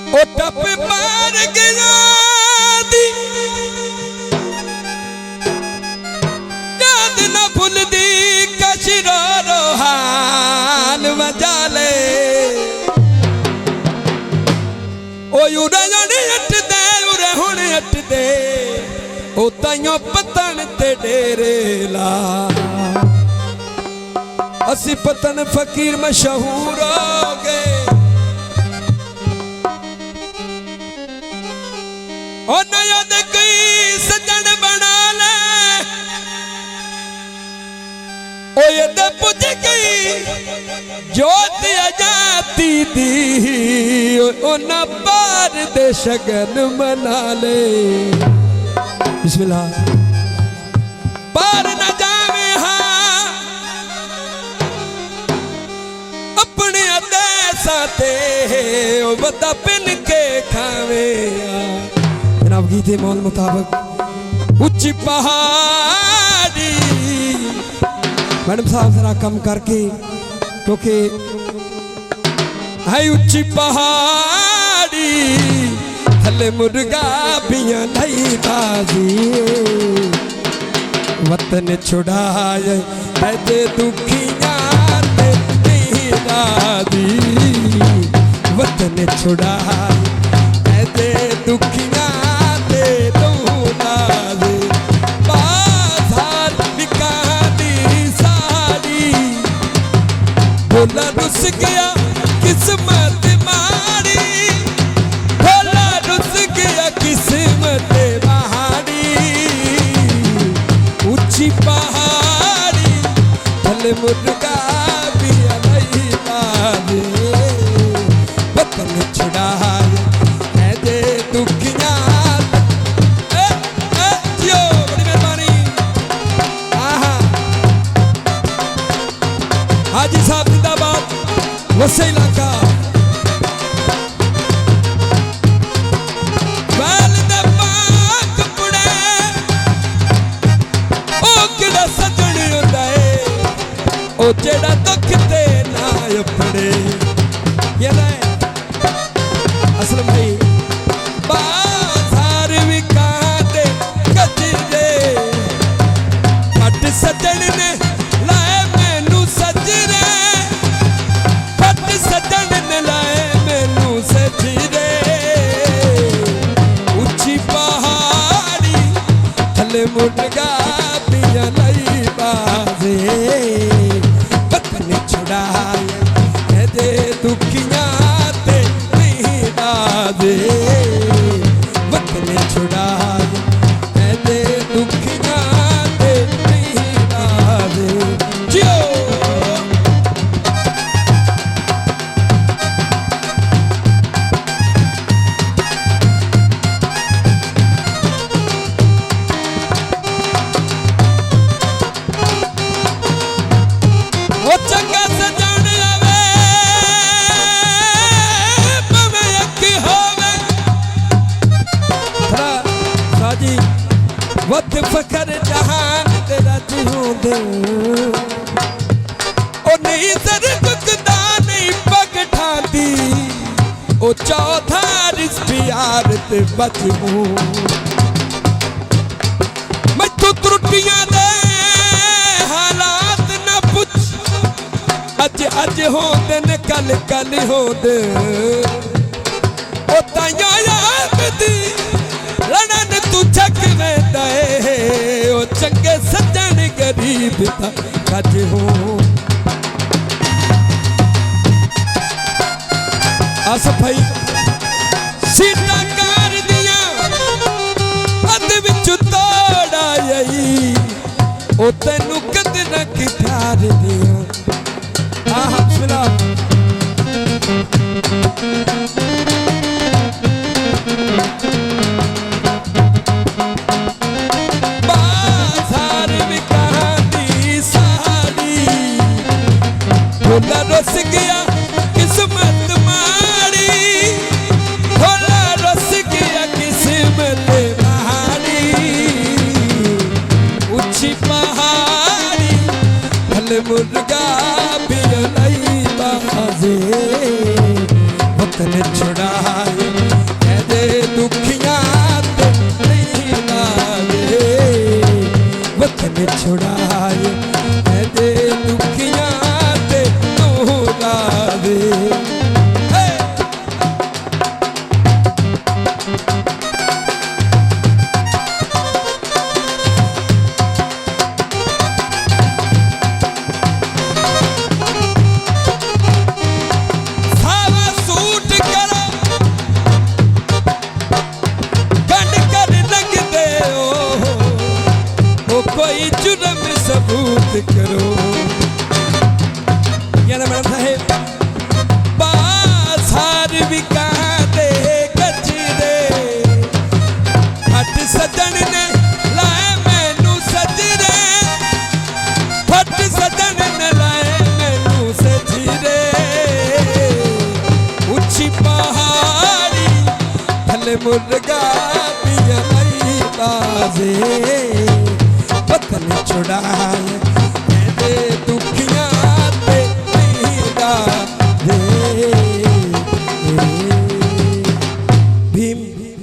ओ टप मार गया दी याद न भूल दी कशिरो रोहान मजा ले ओ उरे जने अट दे उरे हुण अट दे ओ ताइयों पतन ते डेरे ला असी पतन फकीर मशहूर हो गए ओ नया दे कोई सजन बना ले ओ ये दे पुज गई जोत अजाती दी ओ न पार दे शगन मना ले बिस्मिल्लाह पार न जावे हाँ अपने देसाते ओ बता पिन के खावे जनाब गीते मौल मुताबिक उच्ची पहाड़ी मैडम साहब जरा कम करके क्योंकि है उच्ची पहाड़ी थले मुर्गा पिया नहीं बाजी वतन छुड़ाए ऐसे दुखिया नहीं दादी वतन छुड़ाए ऐसे दुखिया भोला रुस गया किस्मत मारी भोला रुस गया किस्मत मारी ऊंची पहाड़ी थले मुर्गा भी अलई बाजे वतन छुड़ाए ऐसे दुखिया जियो बड़ी मेहरबानी हाजी साहब वसे इलाका बैल दे पाक पुड़े ओ किड़ा सजन हुंदा है ओ जेड़ा दुख ते ना अपने ये ना असलम भाई बाजार विका दे गजरे पट सजन ने लाए मैनू सजरे सजन ने लाए मैनू सजरे ऊंची पहाड़ी थले मुर्गा पिया लई बाजे वतन छुड़ाए दे दुखिया ते नहीं बाजे वतन छुड़ाए दे दुखिया ते नहीं बाजे जियो वक्त फकर जहान तेरा जिऊंदे ओ नहीं सर दुखदा नहीं पग ठांदी ओ चौथा रिस प्यार ते बचूं मैं तो त्रुटियां दे हालात न पुछ अज होंदे ने कल होंदे ओ ताया याद दी लड़न तू छक वेंदा है ओ चंगे सजन गरीब दा कज हो आस भाई सीता कार दिया अद विच तोड़ आई ओ तैनू कद न कि प्यार दिया आहा सुना भोला रस गया किस्मत मारी भोला रस गया किस्मत मारी ऊंची पहाड़ी भले मुर्गा भी नहीं बाजे वतन छुड़ाए छुड़ाए दे दुखियां ते तू लावे कोई जुर्म सबूत करो। यार मैडम साहेब बाजार भी कहाँ दे गजरे फट सजन ने लाए मैनू सजरे फट सजन ने लाए मैनू सजरे उच्ची पहाड़ी थले मुर्गा पिया बाजे वतन छुड़ाए